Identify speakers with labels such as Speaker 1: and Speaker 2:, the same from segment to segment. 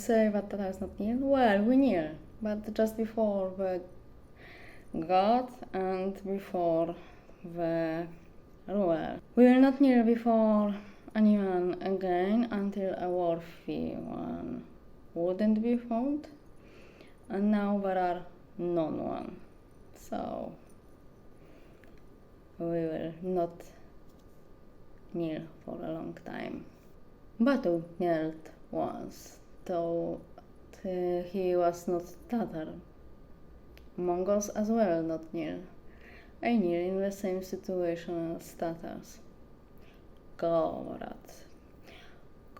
Speaker 1: Say that is not near? Well, we near, but just before the god and before the ruler. We will not kneel before anyone again until a worthy one wouldn't be found, and now there are none. So we will not kneel for a long time. Batu knelt once, though he was not Tatar. Mongols as well not kneel. I kneel in the same situation as Tatars. Coveted.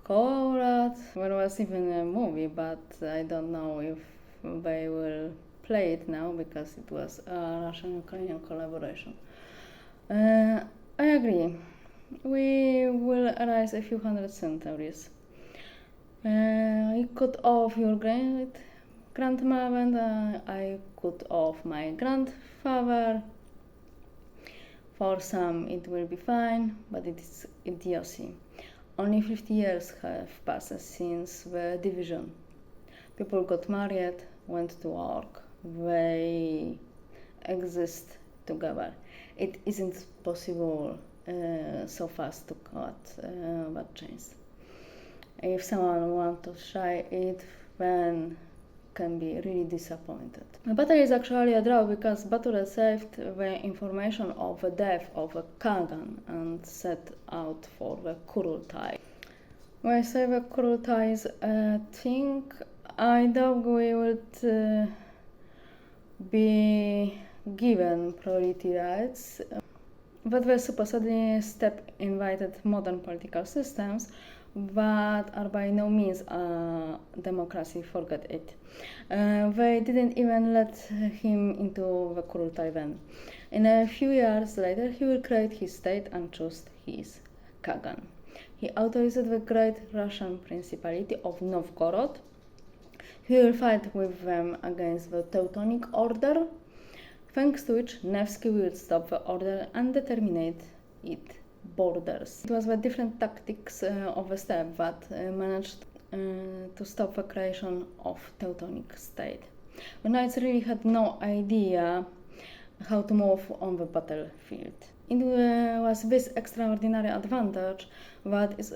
Speaker 1: There was even a movie, but I don't know if they will play it now because it was a Russian-Ukrainian collaboration. I agree. We will arise a few hundred centuries. I cut off your grandmother and I cut off my grandfather. For some it will be fine, but it is idiocy. Only 50 years have passed since the division. People got married, went to work, they exist together. It isn't possible so fast to cut that chains. If someone wants to try it, then can be really disappointed. The battle is actually a draw because Batu received the information of the death of a Kagan and set out for the Kurultai. When I say the Kurultai is a thing, I doubt we would be given priority rights. But the supposedly step invited modern political systems that are by no means a democracy, forget it. They didn't even let him into the Kurultai then. In a few years later, he will create his state and choose his Kagan. He authorized the Great Russian Principality of Novgorod. He will fight with them against the Teutonic Order, thanks to which Nevsky will stop the order and determine its borders. It was the different tactics of the steppe that managed to stop the creation of Teutonic state. The knights really had no idea how to move on the battlefield. It was this extraordinary advantage that is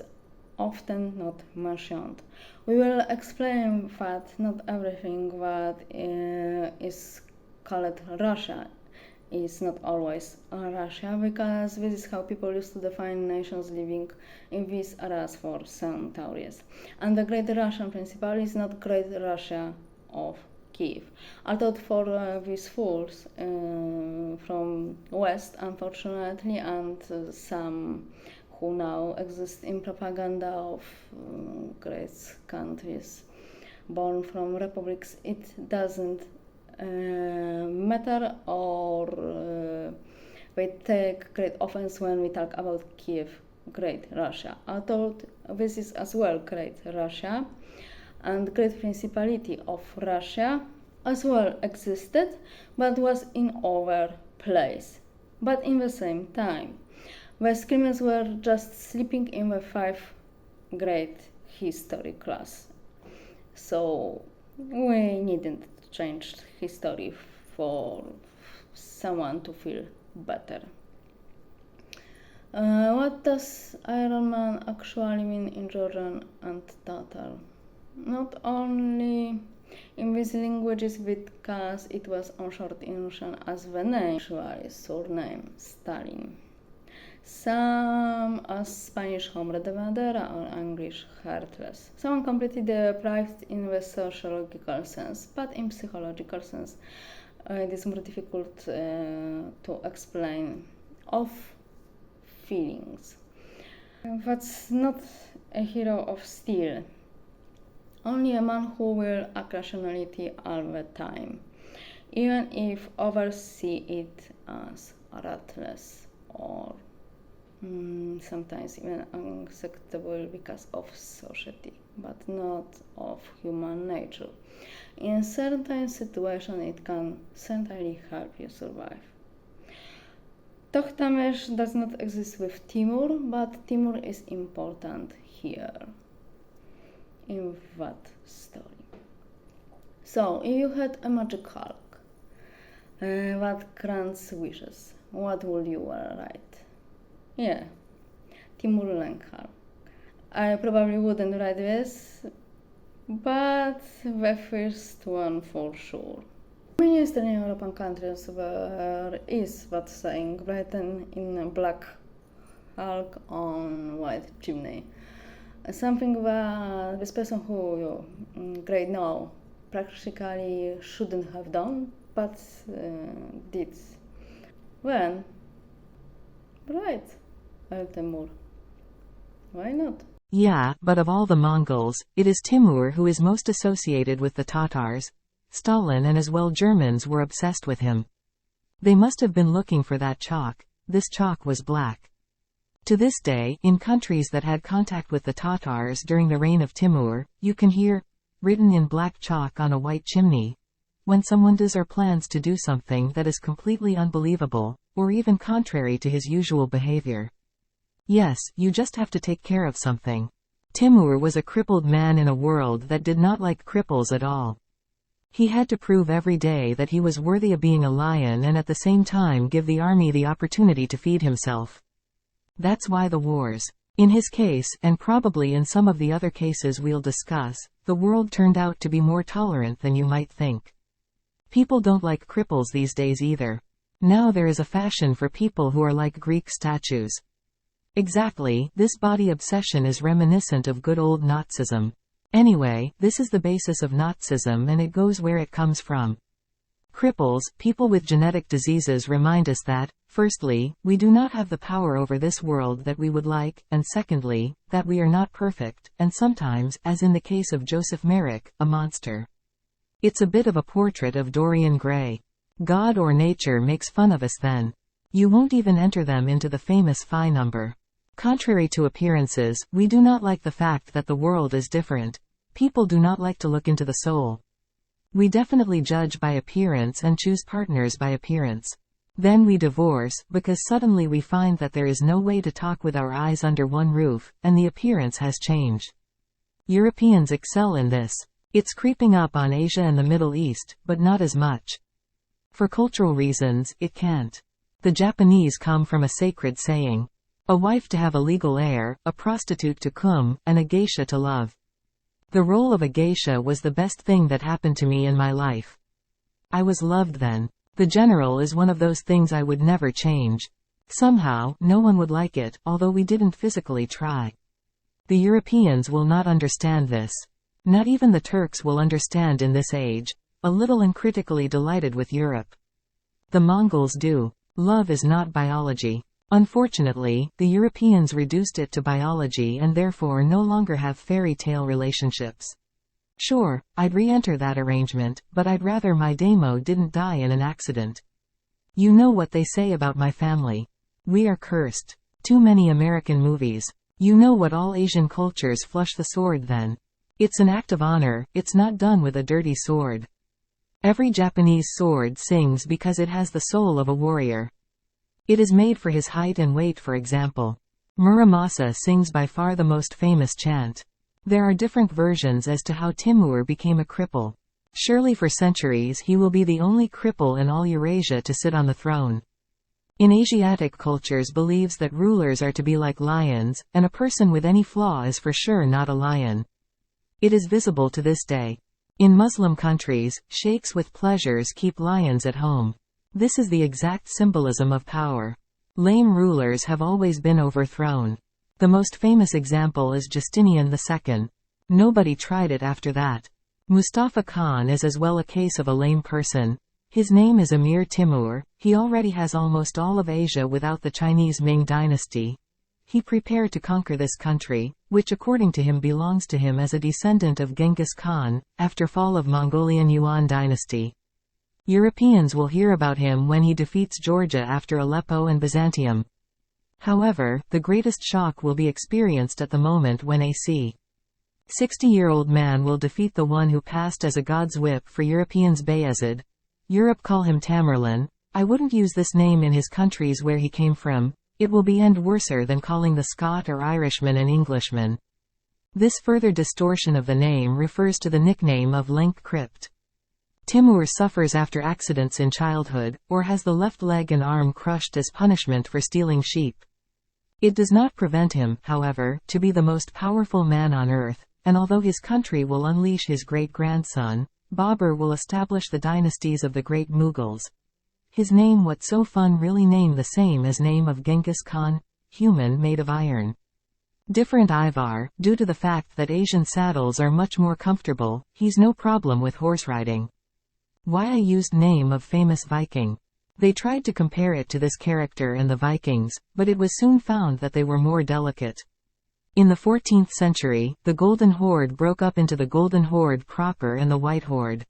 Speaker 1: often not mentioned. We will explain that not everything that is called Russia is not always Russia, because this is how people used to define nations living in these areas for centuries. And the Great Russian Principality is not Great Russia of Kiev. Although for these fools from West, unfortunately, and some who now exist in propaganda of great countries born from republics, it doesn't matter, or they take great offense when we talk about Kiev, Great Russia. Although this is as well Great Russia, and Great Principality of Russia as well existed, but was in other place. But in the same time, the screamers were just sleeping in the 5 great history class. So we needn't change history for someone to feel better. What does Iron Man actually mean in Georgian and Tatar? Not only in these languages, because it was on short in Russian as the name, actually surname Stalin. Some as Spanish Hombre de Madera or English Heartless. Someone completely deprived in the sociological sense, but in psychological sense it is more difficult to explain of feelings. That's not a hero of steel, only a man who will act rationality all the time, even if others see it as ruthless or sometimes even unacceptable because of society, but not of human nature. In certain situations, it can certainly help you survive. Tokhtamesh does not exist with Temur, but Temur is important here. in that story. So, if you had a magic Hulk that grants wishes, what would you write? Yeah, Temur and Hulk. I probably wouldn't write this, but the first one for sure. Many Eastern European countries there is that saying written in black Hulk on white chimney. Something that this person who you great know practically shouldn't have done, but did. When? Right, Temur. Why not?
Speaker 2: Yeah, but of all the Mongols, it is Timur who is most associated with the Tatars. Stalin and as well Germans were obsessed with him. They must have been looking for that chalk. This chalk was black. To this day, in countries that had contact with the Tatars during the reign of Timur, you can hear, written in black chalk on a white chimney, when someone does or plans to do something that is completely unbelievable, or even contrary to his usual behavior. Yes, you just have to take care of something. Timur was a crippled man in a world that did not like cripples at all. He had to prove every day that he was worthy of being a lion and at the same time give the army the opportunity to feed himself. That's why the wars. In his case, and probably in some of the other cases we'll discuss, the world turned out to be more tolerant than you might think. People don't like cripples these days either. Now there is a fashion for people who are like Greek statues. Exactly, this body obsession is reminiscent of good old Nazism. Anyway, this is the basis of Nazism and it goes where it comes from. Cripples, people with genetic diseases, remind us that, firstly, we do not have the power over this world that we would like, and secondly, that we are not perfect, and sometimes, as in the case of Joseph Merrick, a monster. It's a bit of a portrait of Dorian Gray. God or nature makes fun of us then. You won't even enter them into the famous phi number. Contrary to appearances, we do not like the fact that the world is different. People do not like to look into the soul. We definitely judge by appearance and choose partners by appearance. Then we divorce, because suddenly we find that there is no way to talk with our eyes under one roof, and the appearance has changed. Europeans excel in this. It's creeping up on Asia and the Middle East, but not as much. For cultural reasons, it can't. The Japanese come from a sacred saying. A wife to have a legal heir, a prostitute to cum, and a geisha to love. The role of a geisha was the best thing that happened to me in my life. I was loved then. The general is one of those things I would never change. Somehow, no one would like it, although we didn't physically try. The Europeans will not understand this. Not even the Turks will understand in this age, a little uncritically delighted with Europe. The Mongols do. Love is not biology. Unfortunately, the Europeans reduced it to biology and therefore no longer have fairy tale relationships. Sure, I'd re-enter that arrangement, but I'd rather my demo didn't die in an accident. You know what they say about my family. We are cursed. Too many American movies. You know what all Asian cultures flush the sword then. It's an act of honor, it's not done with a dirty sword. Every Japanese sword sings because it has the soul of a warrior. It is made for his height and weight, for example. Muramasa sings by far the most famous chant. There are different versions as to how Timur became a cripple. Surely for centuries he will be the only cripple in all Eurasia to sit on the throne. In Asiatic cultures believes that rulers are to be like lions, and a person with any flaw is for sure not a lion. It is visible to this day. In Muslim countries, sheikhs with pleasures keep lions at home. This is the exact symbolism of power. Lame rulers have always been overthrown. The most famous example is Justinian II. Nobody tried it after that. Mustafa Khan is as well a case of a lame person. His name is Emir Timur. He already has almost all of Asia without the Chinese Ming dynasty. He prepared to conquer this country, which according to him belongs to him as a descendant of Genghis Khan, after fall of Mongolian Yuan dynasty. Europeans will hear about him when he defeats Georgia after Aleppo and Byzantium. However, the greatest shock will be experienced at the moment when a 60-year-old man will defeat the one who passed as a god's whip for Europeans. Bayezid. Europe call him Tamerlan. I wouldn't use this name in his countries where he came from. It will be end worser than calling the Scot or Irishman an Englishman. This further distortion of the name refers to the nickname of Lenk Crypt. Timur suffers after accidents in childhood, or has the left leg and arm crushed as punishment for stealing sheep. It does not prevent him, however, to be the most powerful man on earth, and although his country will unleash his great-grandson, Babur will establish the dynasties of the great Mughals. His name what so fun really name the same as name of Genghis Khan, human made of iron. Different Ivar, due to the fact that Asian saddles are much more comfortable, he's no problem with horse riding. Why I used name of famous Viking. They tried to compare it to this character and the Vikings, but it was soon found that they were more delicate. In the 14th century, the Golden Horde broke up into the Golden Horde proper and the White Horde.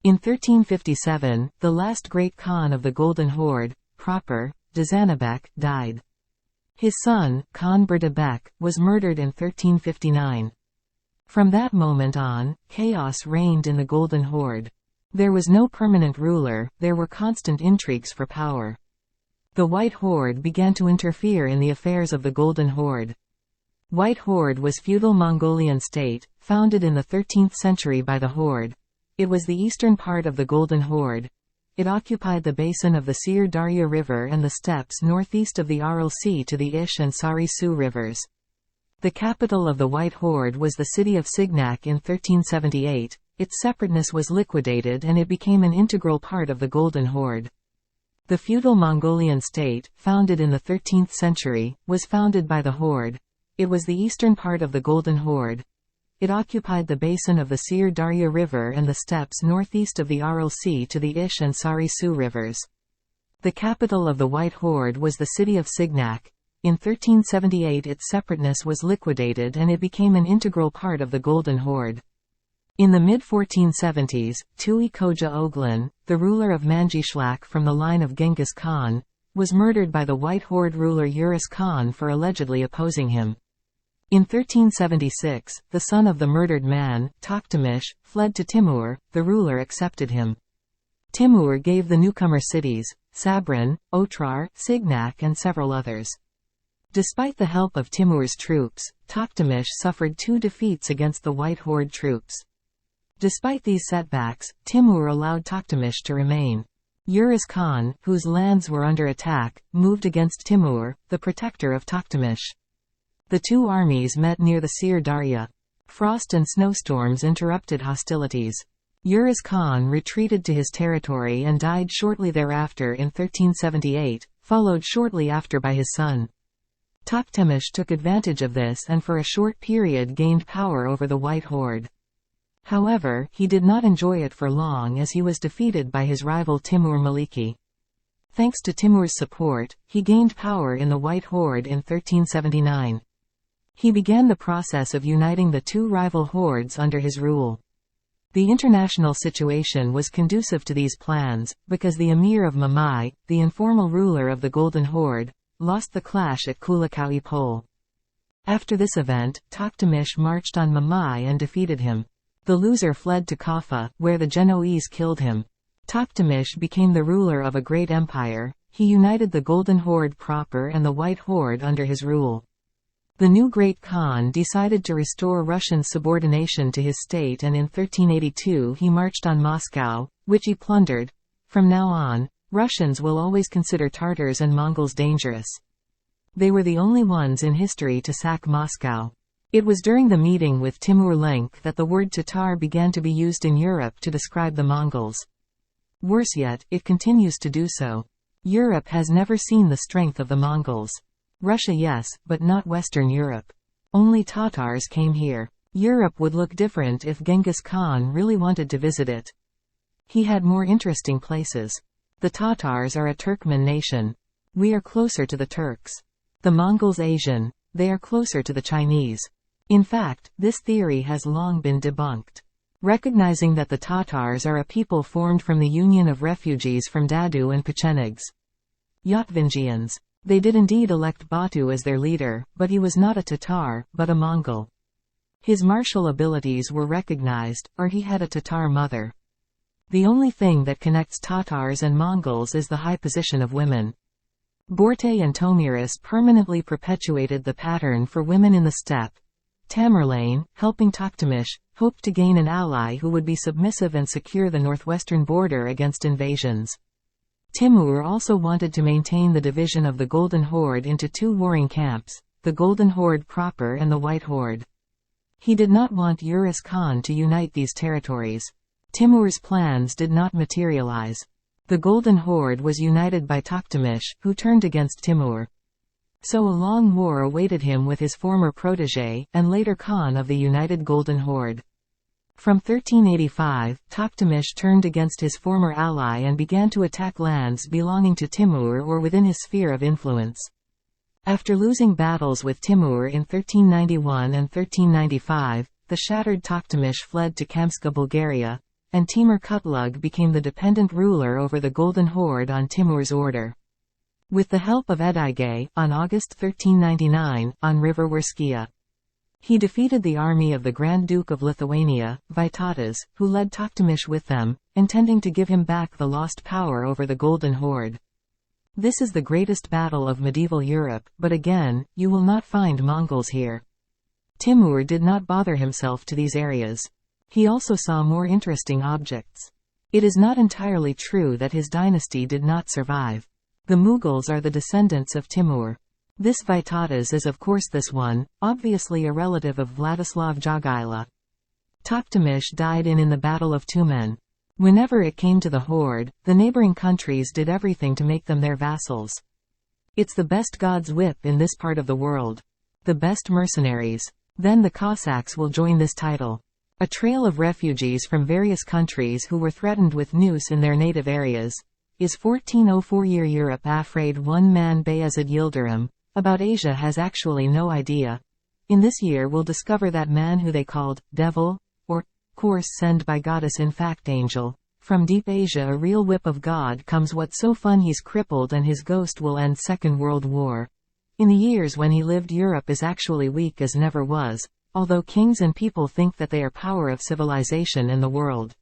Speaker 2: In 1357, the last great Khan of the Golden Horde, proper, Dzanabek, died. His son, Khan Berdebek, was murdered in 1359. From that moment on, chaos reigned in the Golden Horde. There was no permanent ruler, there were constant intrigues for power. The White Horde began to interfere in the affairs of the Golden Horde. White Horde was feudal Mongolian state, founded in the 13th century by the Horde. It was the eastern part of the Golden Horde. It occupied the basin of the Syr Darya River and the steppes northeast of the Aral Sea to the Ish and Sari Su rivers. The capital of the White Horde was the city of Signac in 1378. Its separateness was liquidated and it became an integral part of the Golden Horde. The feudal Mongolian state, founded in the 13th century, was founded by the Horde. It was the eastern part of the Golden Horde. It occupied the basin of the Syr Darya River and the steppes northeast of the Aral Sea to the Ish and Sari Su rivers. The capital of the White Horde was the city of Signac. In 1378 its separateness was liquidated and it became an integral part of the Golden Horde. In the mid-1470s, Tui Koja Oglin, the ruler of Manjishlak from the line of Genghis Khan, was murdered by the White Horde ruler Urus Khan for allegedly opposing him. In 1376, the son of the murdered man, Toktamish, fled to Timur. The ruler accepted him. Timur gave the newcomer cities, Sabran, Otrar, Signac and several others. Despite the help of Timur's troops, Toktamish suffered 2 defeats against the White Horde troops. Despite these setbacks, Timur allowed Toktamish to remain. Urus Khan, whose lands were under attack, moved against Timur, the protector of Toktamish. The two armies met near the Syr Darya. Frost and snowstorms interrupted hostilities. Urus Khan retreated to his territory and died shortly thereafter in 1378, followed shortly after by his son. Toktamish took advantage of this and for a short period gained power over the White Horde. However, he did not enjoy it for long as he was defeated by his rival Timur Maliki. Thanks to Timur's support, he gained power in the White Horde in 1379. He began the process of uniting the two rival hordes under his rule. The international situation was conducive to these plans, because the Emir of Mamai, the informal ruler of the Golden Horde, lost the clash at Kulakaui Pol. After this event, Toktamish marched on Mamai and defeated him. The loser fled to Kaffa, where the Genoese killed him. Toktamish became the ruler of a great empire. He united the Golden Horde proper and the White Horde under his rule. The new Great Khan decided to restore Russian subordination to his state and in 1382 he marched on Moscow, which he plundered. From now on, Russians will always consider Tartars and Mongols dangerous. They were the only ones in history to sack Moscow. It was during the meeting with Timur Lenk that the word Tatar began to be used in Europe to describe the Mongols. Worse yet, it continues to do so. Europe has never seen the strength of the Mongols. Russia yes, but not Western Europe. Only Tatars came here. Europe would look different if Genghis Khan really wanted to visit it. He had more interesting places. The Tatars are a Turkmen nation. We are closer to the Turks. The Mongols Asian. They are closer to the Chinese. In fact, this theory has long been debunked. Recognizing that the Tatars are a people formed from the union of refugees from Dadu and Pechenegs. Yatvingians. They did indeed elect Batu as their leader, but he was not a Tatar, but a Mongol. His martial abilities were recognized, or he had a Tatar mother. The only thing that connects Tatars and Mongols is the high position of women. Borte and Tomiris permanently perpetuated the pattern for women in the steppe. Tamerlane, helping Toktamish, hoped to gain an ally who would be submissive and secure the northwestern border against invasions. Timur also wanted to maintain the division of the Golden Horde into two warring camps, the Golden Horde proper and the White Horde. He did not want Urus Khan to unite these territories. Timur's plans did not materialize. The Golden Horde was united by Toktamish, who turned against Timur. So a long war awaited him with his former protégé, and later Khan of the United Golden Horde. From 1385, Toktamish turned against his former ally and began to attack lands belonging to Timur or within his sphere of influence. After losing battles with Timur in 1391 and 1395, the shattered Toktamish fled to Kamska, Bulgaria, and Timur Kutlug became the dependent ruler over the Golden Horde on Timur's order. With the help of Edige, on August 1399, on River Werskaya, he defeated the army of the Grand Duke of Lithuania, Vytautas, who led Toktamish with them, intending to give him back the lost power over the Golden Horde. This is the greatest battle of medieval Europe, but again, you will not find Mongols here. Timur did not bother himself to these areas. He also saw more interesting objects. It is not entirely true that his dynasty did not survive. The Mughals are the descendants of Timur. This Vytautas is of course this one, obviously a relative of Vladislav Jogaila. Toktamish died in the Battle of Tumen. Whenever it came to the horde, the neighboring countries did everything to make them their vassals. It's the best God's whip in this part of the world. The best mercenaries. Then the Cossacks will join this title. A trail of refugees from various countries who were threatened with noose in their native areas. Is 1404 year Europe afraid? One man Bayezid Yildirim, about Asia has actually no idea. In this year we'll discover that man who they called devil, or course sent by goddess in fact angel. From deep Asia a real whip of God comes, what's so fun he's crippled and his ghost will end Second World War. In the years when he lived Europe is actually weak as never was, although kings and people think that they are power of civilization in the world.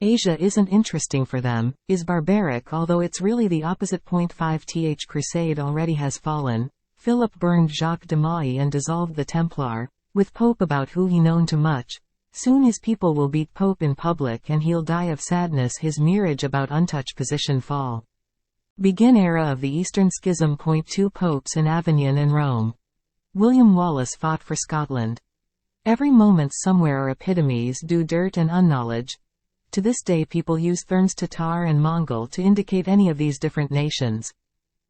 Speaker 2: Asia isn't interesting for them, is barbaric, although it's really the opposite. 5th Crusade already has fallen. Philip burned Jacques de Mailly and dissolved the Templar, with Pope about who he known too much. Soon his people will beat Pope in public and he'll die of sadness, his mirage about untouched position fall. Begin era of the Eastern Schism. 2 Popes in Avignon and Rome. William Wallace fought for Scotland. Every moment somewhere are epitomes do dirt and unknowledge. To this day people use terms Tatar and Mongol to indicate any of these different nations.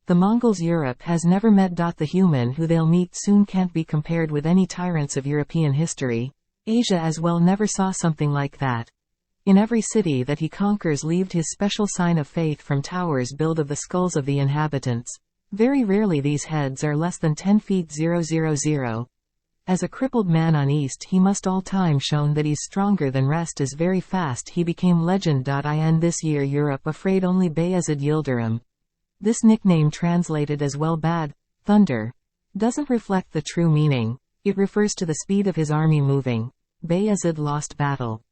Speaker 2: The Mongols Europe has never met. The human who they'll meet soon can't be compared with any tyrants of European history. Asia as well never saw something like that. In every city that he conquers leaves his special sign of faith from towers built of the skulls of the inhabitants. Very rarely these heads are less than 10 feet 000. As a crippled man on East he must all time shown that he's stronger than rest is very fast he became legend. In this year Europe afraid only Bayezid Yildirim. This nickname translated as well bad, thunder, doesn't reflect the true meaning. It refers to the speed of his army moving. Bayezid lost battle.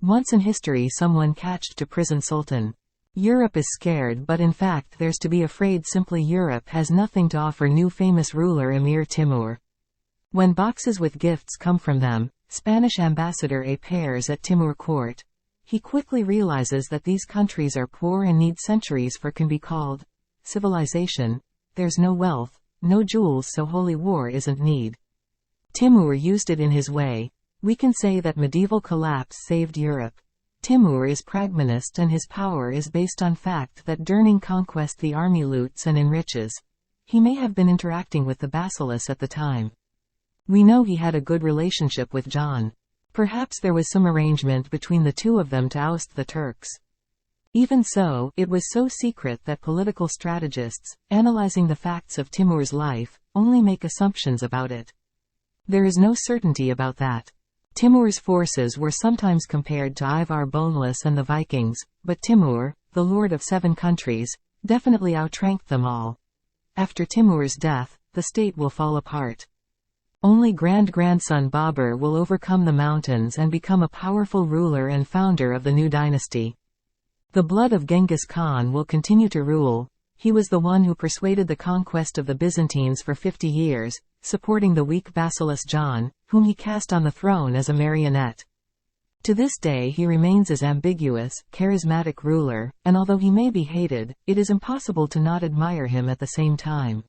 Speaker 2: Once in history someone catched to prison Sultan. Europe is scared, but in fact there's to be afraid. Simply Europe has nothing to offer new famous ruler Emir Timur. When boxes with gifts come from them, Spanish ambassador appears at Timur court. He quickly realizes that these countries are poor and need centuries for can be called civilization. There's no wealth, no jewels, so holy war isn't need. Timur used it in his way. We can say that medieval collapse saved Europe. Timur is pragmatist and his power is based on fact that during conquest the army loots and enriches. He may have been interacting with the basileus at the time. We know he had a good relationship with John. Perhaps there was some arrangement between the two of them to oust the Turks. Even so, it was so secret that political strategists, analyzing the facts of Timur's life, only make assumptions about it. There is no certainty about that. Timur's forces were sometimes compared to Ivar Boneless and the Vikings, but Timur, the lord of 7 countries, definitely outranked them all. After Timur's death, the state will fall apart. Only grand-grandson Babur will overcome the mountains and become a powerful ruler and founder of the new dynasty. The blood of Genghis Khan will continue to rule. He was the one who persuaded the conquest of the Byzantines for 50 years, supporting the weak Basileus John, whom he cast on the throne as a marionette. To this day he remains as ambiguous, charismatic ruler, and although he may be hated, it is impossible to not admire him at the same time.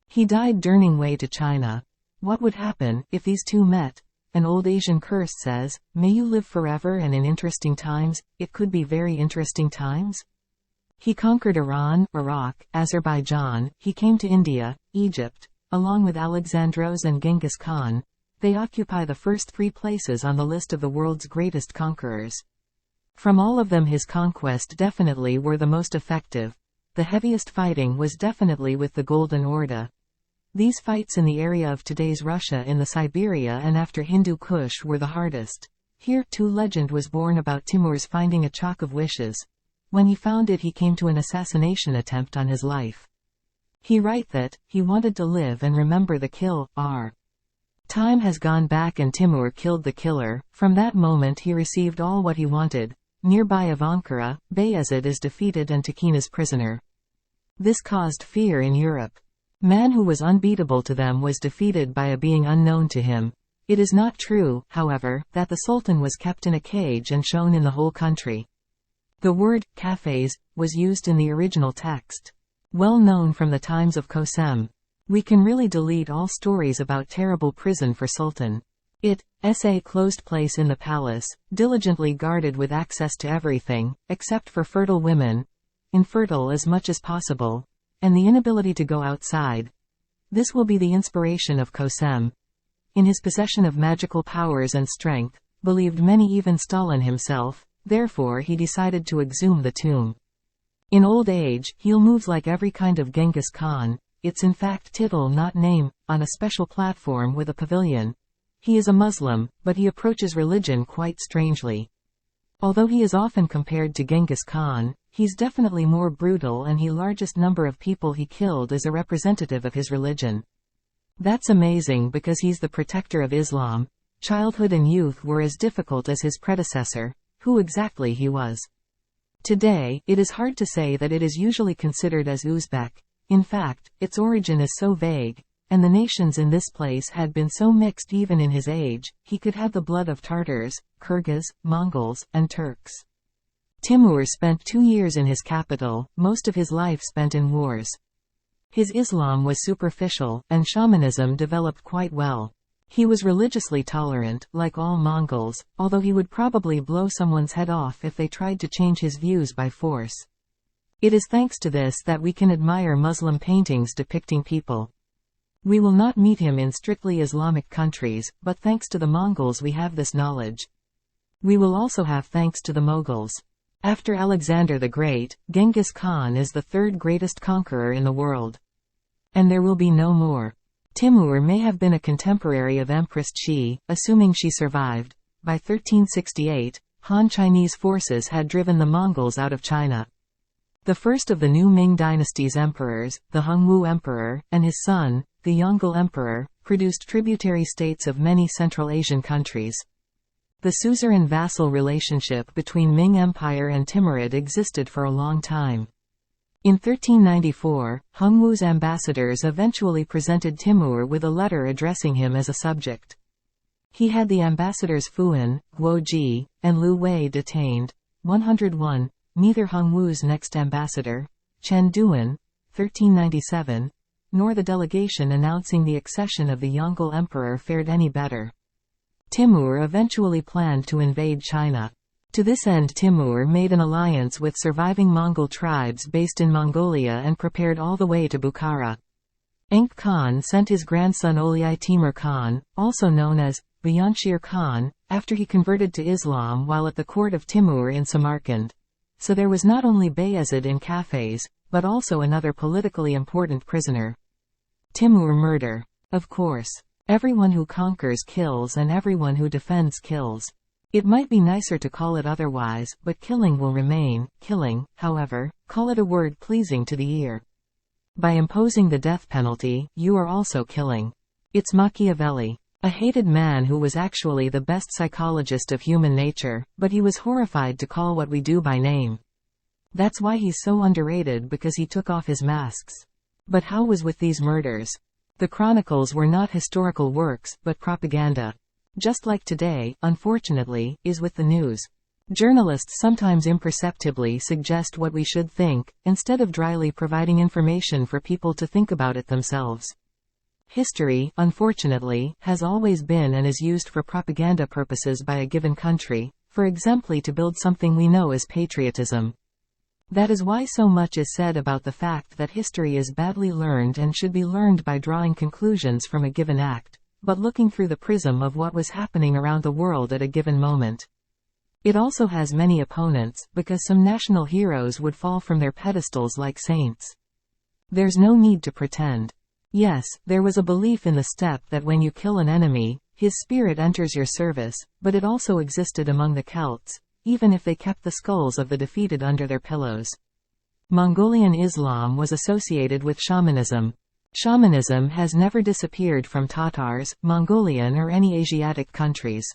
Speaker 2: He died durning way to China. What would happen if these two met? An old Asian curse says, "May you live forever and in interesting times." It could be very interesting times. He conquered Iran, Iraq, Azerbaijan. He came to India, Egypt, along with Alexandros and Genghis Khan. They occupy the first 3 places on the list of the world's greatest conquerors. From all of them his conquest definitely were the most effective. The heaviest fighting was definitely with the Golden Orda. These fights in the area of today's Russia in the Siberia and after Hindu Kush were the hardest. Here too legend was born about Timur's finding a chalk of wishes. When he found it he came to an assassination attempt on his life. He write that, he wanted to live and remember the kill, Time has gone back and Timur killed the killer. From that moment he received all what he wanted. Nearby of Ankara, Bayezid is defeated and Tikhina's prisoner. This caused fear in Europe. Man who was unbeatable to them was defeated by a being unknown to him. It is not true, however, that the Sultan was kept in a cage and shown in the whole country. The word, kafes, was used in the original text. Well known from the times of Kosem. We can really delete all stories about terrible prison for Sultan. It's a closed place in the palace, diligently guarded with access to everything, except for fertile women, infertile as much as possible, and the inability to go outside. This will be the inspiration of Kosem. In his possession of magical powers and strength, believed many even Stalin himself, therefore he decided to exhume the tomb. In old age, he'll move like every kind of Genghis Khan. It's in fact title not name, on a special platform with a pavilion. He is a Muslim, but he approaches religion quite strangely. Although he is often compared to Genghis Khan, he's definitely more brutal and the largest number of people he killed is a representative of his religion. That's amazing because he's the protector of Islam. Childhood and youth were as difficult as his predecessor, who exactly he was. Today, it is hard to say that it is usually considered as Uzbek. In fact, its origin is so vague, and the nations in this place had been so mixed even in his age, he could have the blood of Tartars, Kyrgyz, Mongols, and Turks. Timur spent 2 years in his capital, most of his life spent in wars. His Islam was superficial, and shamanism developed quite well. He was religiously tolerant, like all Mongols, although he would probably blow someone's head off if they tried to change his views by force. It is thanks to this that we can admire Muslim paintings depicting people. We will not meet him in strictly Islamic countries, but thanks to the Mongols we have this knowledge. We will also have thanks to the Mughals. After Alexander the Great, Genghis Khan is the 3rd greatest conqueror in the world. And there will be no more. Timur may have been a contemporary of Empress Qi, assuming she survived. By 1368, Han Chinese forces had driven the Mongols out of China. The first of the new Ming dynasty's emperors, the Hongwu Emperor, and his son, the Yongle Emperor, produced tributary states of many Central Asian countries. The suzerain-vassal relationship between Ming Empire and Timurid existed for a long time. In 1394, Hongwu's ambassadors eventually presented Timur with a letter addressing him as a subject. He had the ambassadors Fuan, Guoji, and Lu Wei detained. 101. Neither Hongwu's next ambassador, Chen Duan, 1397, nor the delegation announcing the accession of the Yongle Emperor fared any better. Timur eventually planned to invade China. To this end Timur made an alliance with surviving Mongol tribes based in Mongolia and prepared all the way to Bukhara. Enk Khan sent his grandson Olyai Timur Khan, also known as Bayanshir Khan, after he converted to Islam while at the court of Timur in Samarkand. So there was not only Bayezid in kafes, but also another politically important prisoner. Timur murder. Of course. Everyone who conquers kills and everyone who defends kills. It might be nicer to call it otherwise, but killing will remain. Killing, however, call it a word pleasing to the ear. By imposing the death penalty, you are also killing. It's Machiavelli. A hated man who was actually the best psychologist of human nature, but he was horrified to call what we do by name. That's why he's so underrated because he took off his masks. But how was with these murders? The chronicles were not historical works, but propaganda. Just like today, unfortunately, is with the news. Journalists sometimes imperceptibly suggest what we should think, instead of dryly providing information for people to think about it themselves. History, unfortunately, has always been and is used for propaganda purposes by a given country, for example to build something we know as patriotism. That is why so much is said about the fact that history is badly learned and should be learned by drawing conclusions from a given act, but looking through the prism of what was happening around the world at a given moment. It also has many opponents, because some national heroes would fall from their pedestals like saints. There's no need to pretend. Yes, there was a belief in the steppe that when you kill an enemy, his spirit enters your service, but it also existed among the Celts, even if they kept the skulls of the defeated under their pillows. Mongolian Islam was associated with shamanism. Shamanism has never disappeared from Tatars, Mongolian or any Asiatic countries.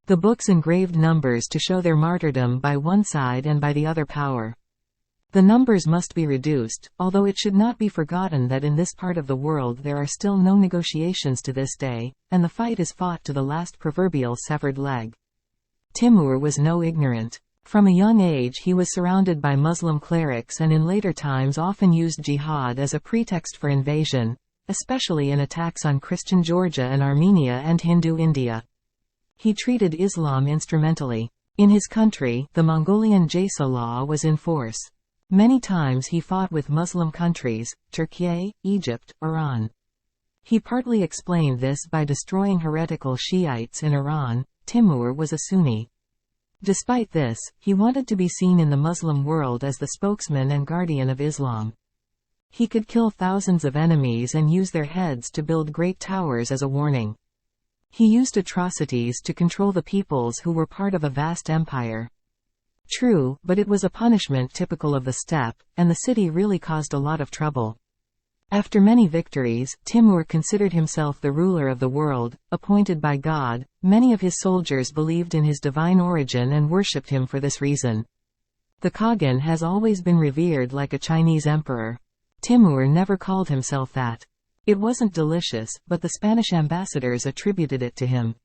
Speaker 2: The books engraved numbers to show their martyrdom by one side and by the other power. The numbers must be reduced, although it should not be forgotten that in this part of the world there are still no negotiations to this day, and the fight is fought to the last proverbial severed leg. Timur was no ignorant. From a young age he was surrounded by Muslim clerics and in later times often used jihad as a pretext for invasion, especially in attacks on Christian Georgia and Armenia and Hindu India. He treated Islam instrumentally. In his country, the Mongolian Jasa law was in force. Many times he fought with Muslim countries, Turkey, Egypt, Iran. He partly explained this by destroying heretical Shiites in Iran. Timur was a Sunni. Despite this, he wanted to be seen in the Muslim world as the spokesman and guardian of Islam. He could kill thousands of enemies and use their heads to build great towers as a warning. He used atrocities to control the peoples who were part of a vast empire. True, but it was a punishment typical of the steppe, and the city really caused a lot of trouble. After many victories, Timur considered himself the ruler of the world, appointed by God. Many of his soldiers believed in his divine origin and worshipped him for this reason. The Khagan has always been revered like a Chinese emperor. Timur never called himself that. It wasn't delicious, but the Spanish ambassadors attributed it to him.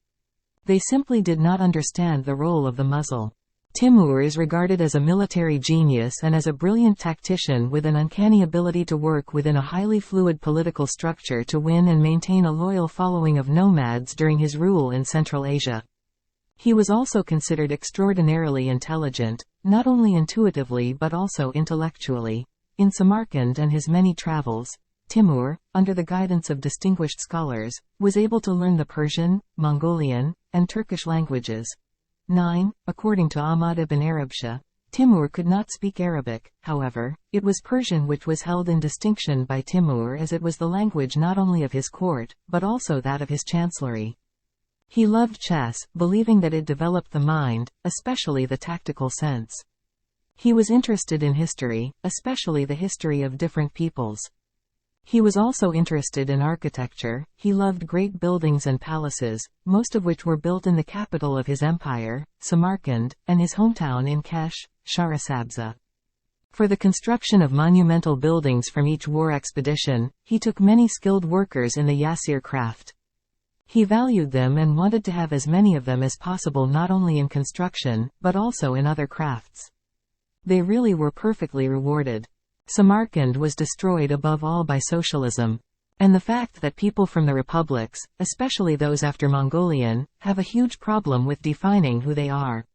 Speaker 2: They simply did not understand the role of the muzzle. Timur is regarded as a military genius and as a brilliant tactician with an uncanny ability to work within a highly fluid political structure to win and maintain a loyal following of nomads during his rule in Central Asia. He was also considered extraordinarily intelligent, not only intuitively but also intellectually. In Samarkand and his many travels, Timur, under the guidance of distinguished scholars, was able to learn the Persian, Mongolian, and Turkish languages. 9. According to Ahmad ibn Arabshah, Timur could not speak Arabic. However, it was Persian which was held in distinction by Timur as it was the language not only of his court, but also that of his chancellery. He loved chess, believing that it developed the mind, especially the tactical sense. He was interested in history, especially the history of different peoples. He was also interested in architecture. He loved great buildings and palaces, most of which were built in the capital of his empire, Samarkand, and his hometown in Kesh, Sharasabza. For the construction of monumental buildings from each war expedition, he took many skilled workers in the Yasir craft. He valued them and wanted to have as many of them as possible not only in construction, but also in other crafts. They really were perfectly rewarded. Samarkand was destroyed above all by socialism. And the fact that people from the republics, especially those after Mongolian, have a huge problem with defining who they are.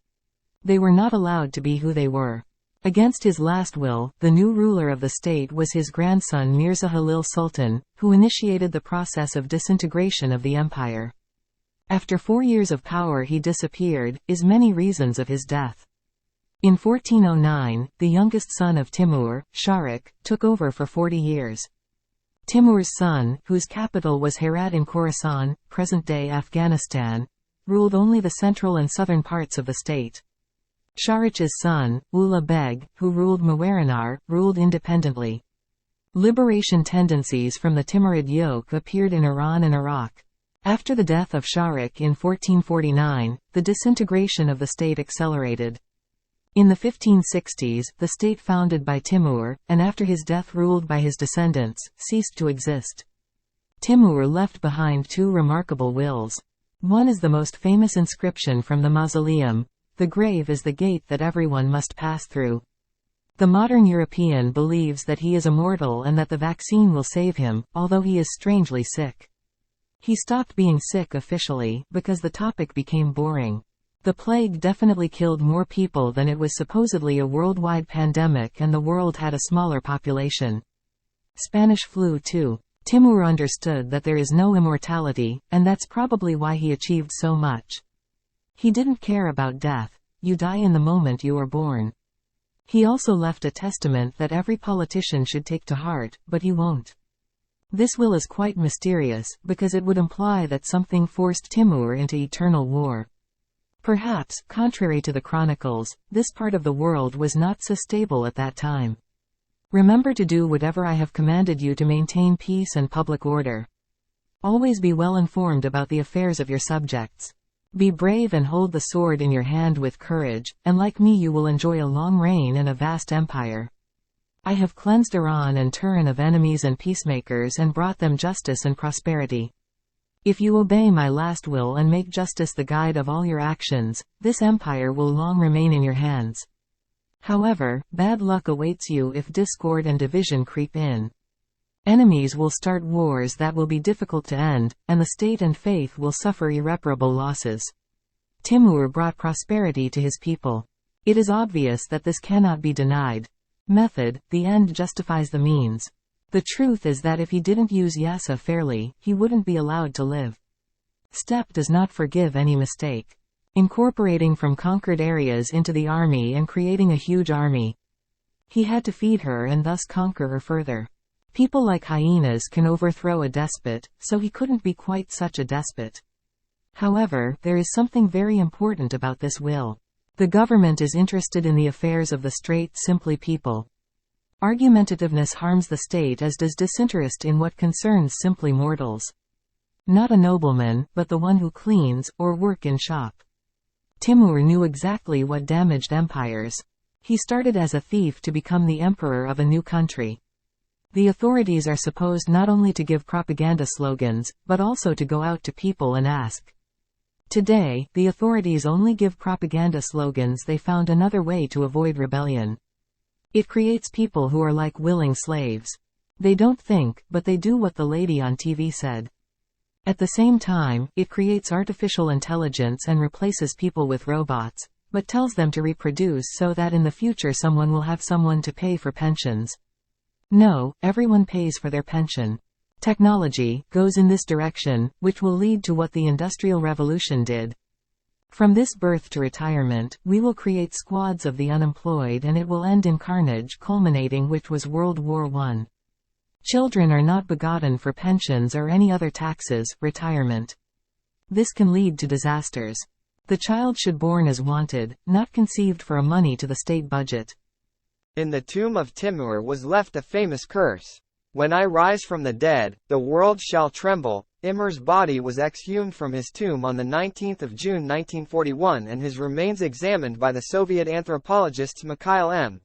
Speaker 2: They were not allowed to be who they were. Against his last will, the new ruler of the state was his grandson Mirza Halil Sultan, who initiated the process of disintegration of the empire. After 4 years of power he disappeared, is many reasons of his death. In 1409, the youngest son of Timur, Shahrukh, took over for 40 years. Timur's son, whose capital was Herat in Khorasan, present-day Afghanistan, ruled only the central and southern parts of the state. Shahrukh's son, Ulugh Beg, who ruled Mawaranar, ruled independently. Liberation tendencies from the Timurid yoke appeared in Iran and Iraq. After the death of Shahrukh in 1449, the disintegration of the state accelerated. In the 1560s, the state founded by Timur, and after his death ruled by his descendants, ceased to exist. Timur left behind two remarkable wills. One is the most famous inscription from the mausoleum: "The grave is the gate that everyone must pass through." The modern European believes that he is immortal and that the vaccine will save him, although he is strangely sick. He stopped being sick officially, because the topic became boring. The plague definitely killed more people than it was supposedly a worldwide pandemic, and the world had a smaller population. Spanish flu too. Timur understood that there is no immortality, and that's probably why he achieved so much. He didn't care about death. You die in the moment you are born. He also left a testament that every politician should take to heart, but he won't. This will is quite mysterious, because it would imply that something forced Timur into eternal war. Perhaps, contrary to the chronicles, this part of the world was not so stable at that time. Remember to do whatever I have commanded you to maintain peace and public order. Always be well informed about the affairs of your subjects. Be brave and hold the sword in your hand with courage, and like me you will enjoy a long reign and a vast empire. I have cleansed Iran and Turan of enemies and peacemakers and brought them justice and prosperity. If you obey my last will and make justice the guide of all your actions, this empire will long remain in your hands. However, bad luck awaits you if discord and division creep in. Enemies will start wars that will be difficult to end, and the state and faith will suffer irreparable losses. Timur brought prosperity to his people. It is obvious that this cannot be denied. Method: the end justifies the means. The truth is that if he didn't use Yasa fairly, he wouldn't be allowed to live. Step does not forgive any mistake. Incorporating from conquered areas into the army and creating a huge army. He had to feed her and thus conquer her further. People like hyenas can overthrow a despot, so he couldn't be quite such a despot. However, there is something very important about this will. The government is interested in the affairs of the straight, simply people. Argumentativeness harms the state as does disinterest in what concerns simply mortals. Not a nobleman, but the one who cleans, or work in shop. Timur knew exactly what damaged empires. He started as a thief to become the emperor of a new country. The authorities are supposed not only to give propaganda slogans, but also to go out to people and ask. Today, the authorities only give propaganda slogans. They found another way to avoid rebellion. It creates people who are like willing slaves. They don't think, but they do what the lady on TV said. At the same time, it creates artificial intelligence and replaces people with robots, but tells them to reproduce so that in the future someone will have someone to pay for pensions. No, everyone pays for their pension. Technology goes in this direction, which will lead to what the Industrial Revolution did. From this birth to retirement, we will create squads of the unemployed, and it will end in carnage, culminating which was World War I. Children are not begotten for pensions or any other taxes, retirement. This can lead to disasters. The child should born as wanted, not conceived for a money to the state budget.
Speaker 3: In the tomb of Timur was left a famous curse. When I rise from the dead, the world shall tremble. Timur's body was exhumed from his tomb on the 19th of June 1941 and his remains examined by the Soviet anthropologists Mikhail M.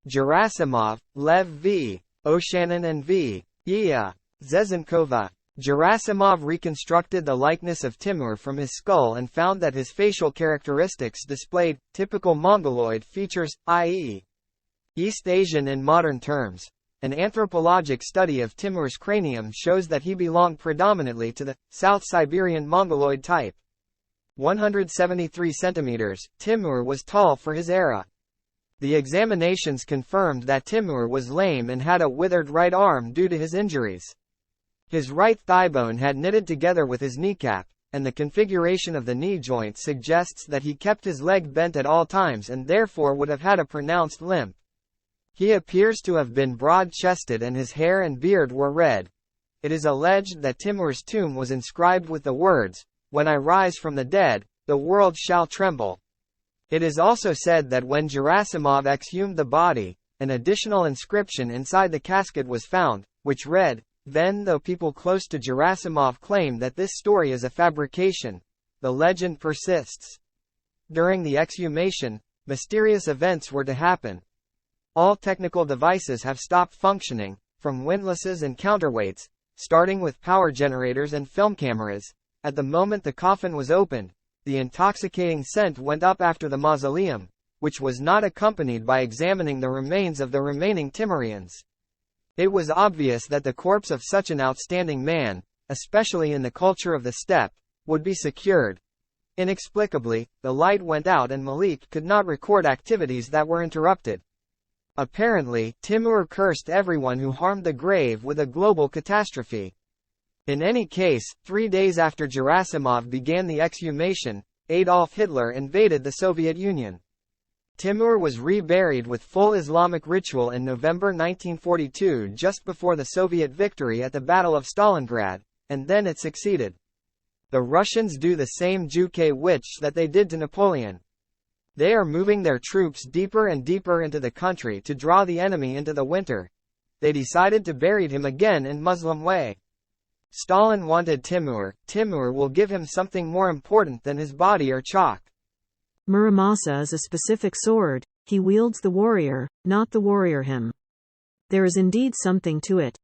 Speaker 3: Gerasimov, Lev V. Oshanin and V. Iya Zezenkova. Gerasimov reconstructed the likeness of Timur from his skull and found that his facial characteristics displayed typical Mongoloid features, i.e., East Asian in modern terms. An anthropologic study of Timur's cranium shows that he belonged predominantly to the South Siberian Mongoloid type. 173 centimeters, Timur was tall for his era. The examinations confirmed that Timur was lame and had a withered right arm due to his injuries. His right thigh bone had knitted together with his kneecap, and the configuration of the knee joint suggests that he kept his leg bent at all times and therefore would have had a pronounced limp. He appears to have been broad-chested and his hair and beard were red. It is alleged that Timur's tomb was inscribed with the words, "When I rise from the dead, the world shall tremble." It is also said that when Gerasimov exhumed the body, an additional inscription inside the casket was found, which read, "Then though people close to Gerasimov claim that this story is a fabrication, the legend persists." During the exhumation, mysterious events were to happen. All technical devices have stopped functioning, from windlasses and counterweights, starting with power generators and film cameras. At the moment the coffin was opened, the intoxicating scent went up after the mausoleum, which was not accompanied by examining the remains of the remaining Temurians. It was obvious that the corpse of such an outstanding man, especially in the culture of the steppe, would be secured. Inexplicably, the light went out and Malik could not record activities that were interrupted. Apparently, Temur cursed everyone who harmed the grave with a global catastrophe. In any case, 3 days after Gerasimov began the exhumation, Adolf Hitler invaded the Soviet Union. Temur was reburied with full Islamic ritual in November 1942 just before the Soviet victory at the Battle of Stalingrad, and then it succeeded. The Russians do the same Juke witch that they did to Napoleon. They are moving their troops deeper and deeper into the country to draw the enemy into the winter. They decided to bury him again in Muslim way. Stalin wanted Temur. Temur will give him something more important than his body or chalk.
Speaker 4: Muramasa is a specific sword. He wields the warrior, not the warrior him. There is indeed something to it.